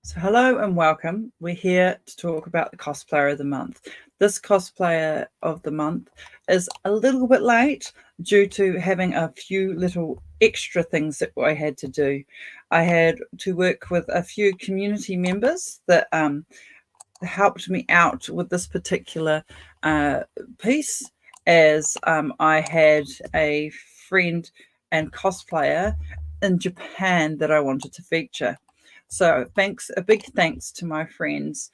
So hello and welcome. We're here to talk about the cosplayer of the month. This cosplayer of the month is a little bit late due to having a few little extra things that I had to do. I had to work with a few community members that helped me out with this particular piece, as I had a friend and cosplayer in Japan that I wanted to feature. So a big thanks to my friends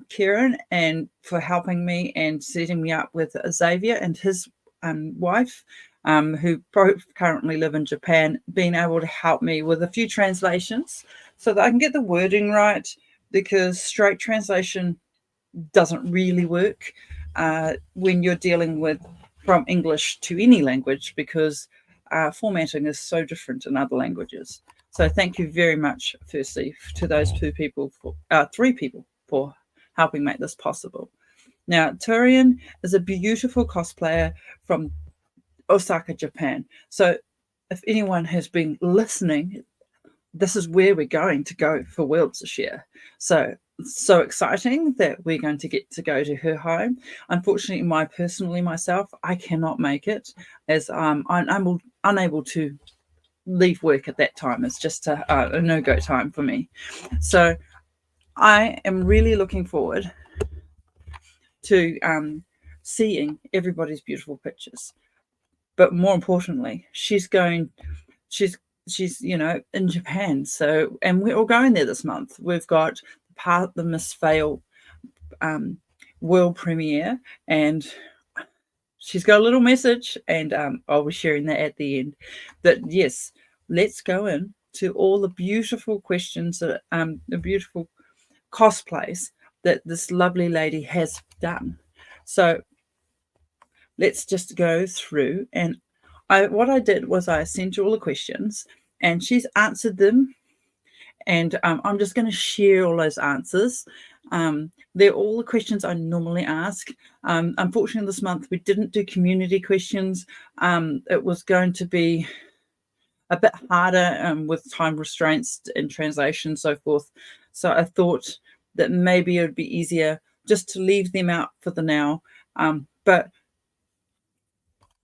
Kieran and for helping me and setting me up with Xavier and his wife, who both currently live in Japan, being able to help me with a few translations so that I can get the wording right, because straight translation doesn't really work when you're dealing with from English to any language, because formatting is so different in other languages. So thank you very much, firstly, to those three people for helping make this possible. Now, Touran is a beautiful cosplayer from Osaka, Japan. So if anyone has been listening, this is where we're going to go for Worlds this year. So exciting that we're going to get to go to her home. Unfortunately, myself, I cannot make it, as I'm unable to leave work at that time. It's just a no-go time for me. So I am really looking forward to seeing everybody's beautiful pictures. But more importantly, she's in Japan. So, and we're all going there this month. We've got the Miss Fail world premiere, and she's got a little message, and I'll be sharing that at the end. That yes, let's go in to all the beautiful questions that the beautiful cosplays that this lovely lady has done. So let's just go through. And what I did was I sent you all the questions, and she's answered them. And I'm just going to share all those answers. They're all the questions I normally ask. Unfortunately, this month we didn't do community questions. It was going to be a bit harder with time restraints and translation and so forth. So I thought that maybe it would be easier just to leave them out for the now. But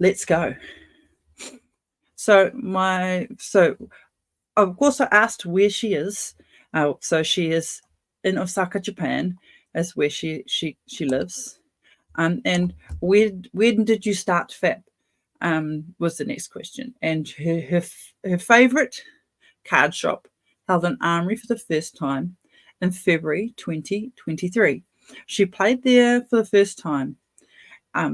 let's go. So of course I asked where she is. So she is in Osaka, Japan, as where she lives. And when did you start FAP? Was the next question. And her favorite card shop held an armory for the first time in February 2023. She played there for the first time.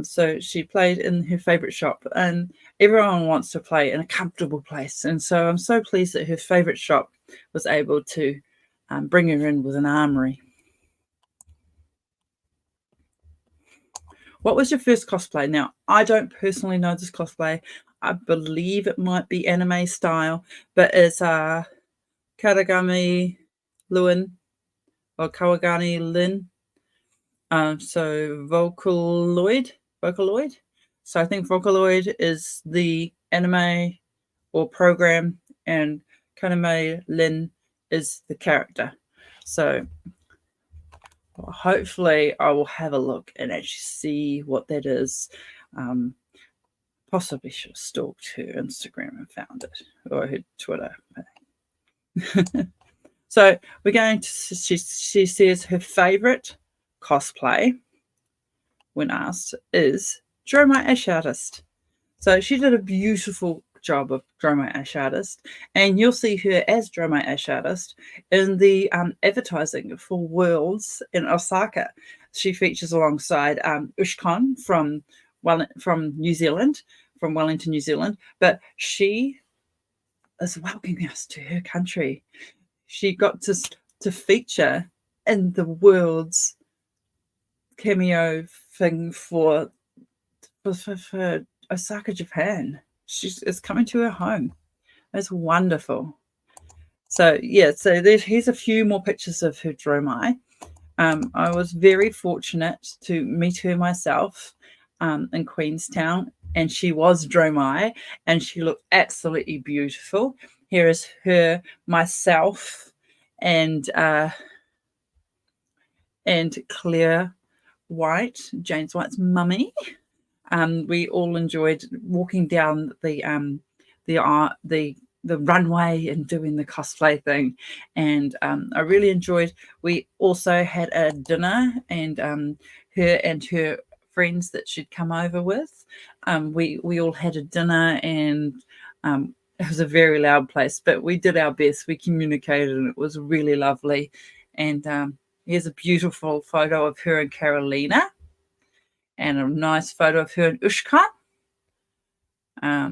So she played in her favorite shop, and everyone wants to play in a comfortable place. And so I'm so pleased that her favorite shop was able to bring her in with an armory. What was your first cosplay? Now, I don't personally know this cosplay. I believe it might be anime style, but it's Karagami Lin or Kawagani Lin. So Vocaloid. So I think Vocaloid is the anime or program, and Kaname Lin is the character. So hopefully I will have a look and actually see what that is. Possibly should have stalked her Instagram and found it, or her Twitter. So we're going to, she says her favorite cosplay, when asked, is Dromite Ash Artist. So she did a beautiful job of Dromite Ash Artist, and you'll see her as Dromite Ash Artist in the advertising for Worlds in Osaka. She features alongside Ushkon from New Zealand, from Wellington, New Zealand, but she is welcoming us to her country. She got to feature in the World's cameo thing for Osaka, Japan. It's coming to her home. That's wonderful. So yeah, so here's a few more pictures of her Dromai. I was very fortunate to meet her myself in Queenstown, and she was Dromai, and she looked absolutely beautiful. Here is myself, and Claire White, James White's mummy. We all enjoyed walking down the runway and doing the cosplay thing, and I really enjoyed. We also had a dinner, and her and her friends that she'd come over with. We all had a dinner, and it was a very loud place, but we did our best. We communicated, and it was really lovely. And here's a beautiful photo of her and Carolina, and a nice photo of her and Ushka. I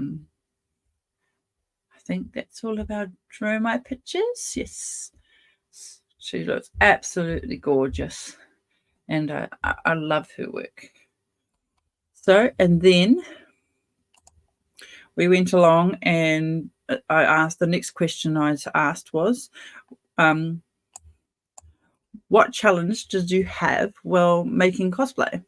think that's all of our my pictures. Yes, she looks absolutely gorgeous, and I love her work. So, and then we went along, and I asked, the next question I asked was, what challenge did you have while making cosplay?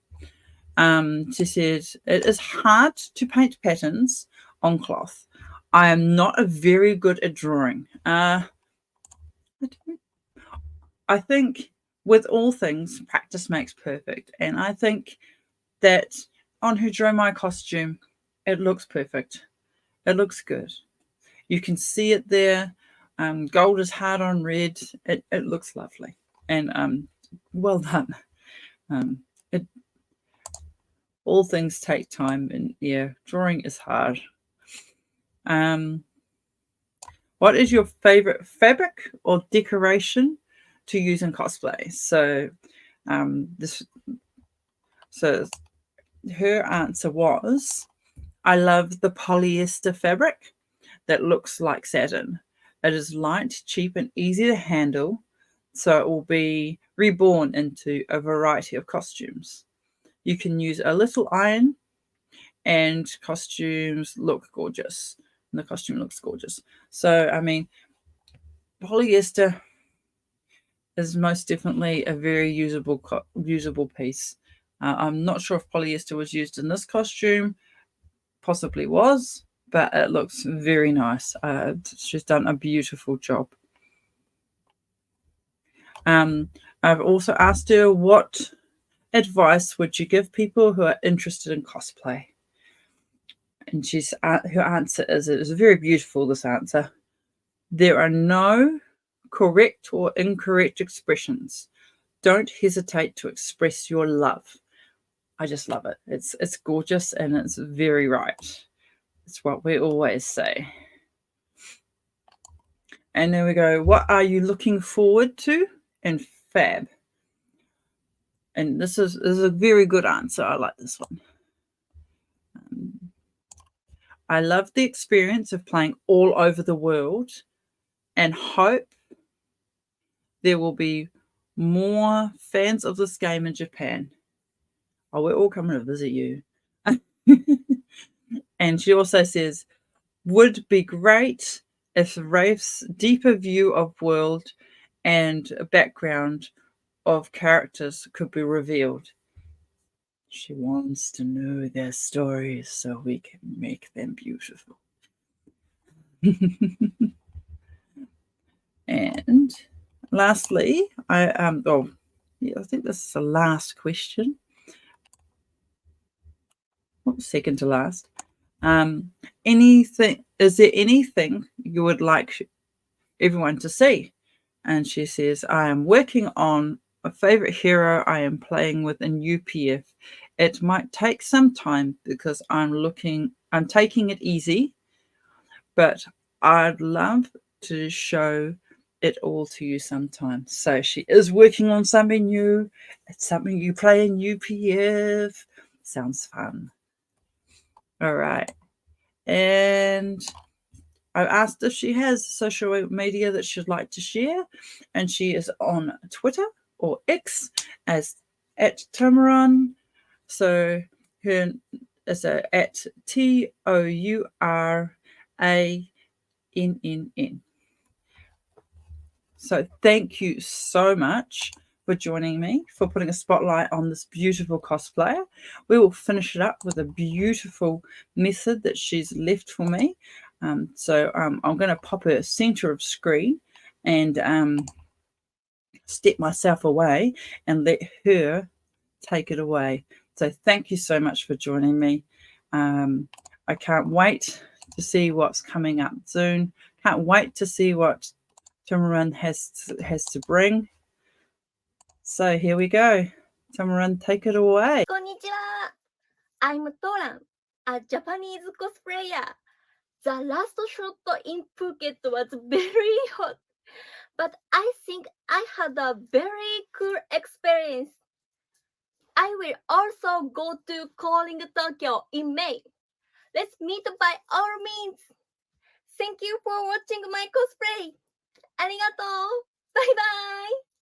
She said, it is hard to paint patterns on cloth. I am not very good at drawing. I think with all things, practice makes perfect. And I think that on her Dromai costume, it looks perfect. It looks good. You can see it there. Gold is hard on red. It looks lovely. And well done. All things take time, and yeah, drawing is hard. What is your favorite fabric or decoration to use in cosplay? So her answer was, I love the polyester fabric that looks like satin. It is light, cheap, and easy to handle, so it will be reborn into a variety of costumes. You can use a little iron, and costumes look gorgeous. And the costume looks gorgeous. So, I mean, polyester is most definitely a very usable piece. I'm not sure if polyester was used in this costume. Possibly was, but it looks very nice. She's done a beautiful job. I've also asked her, what advice would you give people who are interested in cosplay? And her answer is, it is very beautiful, this answer. There are no correct or incorrect expressions. Don't hesitate to express your love. I just love it. It's gorgeous, and it's very right. It's what we always say. And there we go. What are you looking forward to in Fab? And this is a very good answer. I like this one. I love the experience of playing all over the world, and hope there will be more fans of this game in Japan. Oh, we're all coming to visit you. And she also says, would be great if Rafe's deeper view of world and background of characters could be revealed. She wants to know their stories so we can make them beautiful. And lastly, I think this is the last question. Second to last. Is there anything you would like everyone to see? And she says, I am working on a favorite hero I am playing with in UPF. It might take some time because I'm taking it easy, but I'd love to show it all to you sometime. So she is working on something new. It's something you play in UPF. Sounds fun. All right. And I've asked if she has social media that she'd like to share, and she is on Twitter or X as @Touran. So her is at TOURANNN. So thank you so much for joining me, for putting a spotlight on this beautiful cosplayer. We will finish it up with a beautiful method that she's left for me. So I'm going to pop her center of screen, and step myself away and let her take it away. So thank you so much for joining me. I can't wait to see what's coming up soon. Can't wait to see what Touran has to bring. So here we go. Touran, take it away. Konnichiwa. I'm Touran, a Japanese cosplayer. The last shot in Phuket was very hot, but I think I had a very cool experience. I will also go to Calling Tokyo in May. Let's meet by all means. Thank you for watching my cosplay. ありがとう。バイバイ。